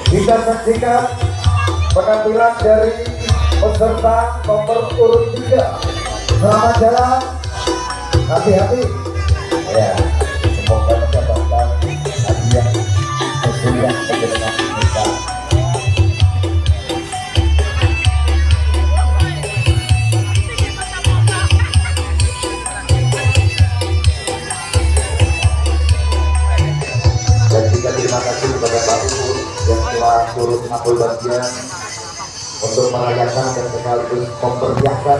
Kita saksikan penampilan dari peserta nomor urut 3. Selamat jalan, hati-hati ya, semoga mendapatkan hadiah sesuai dengan kita. Dan juga terima kasih kepada Pak Ibu yang telah turut mengambil bagian untuk merayakan dan sekaligus memperlihatkan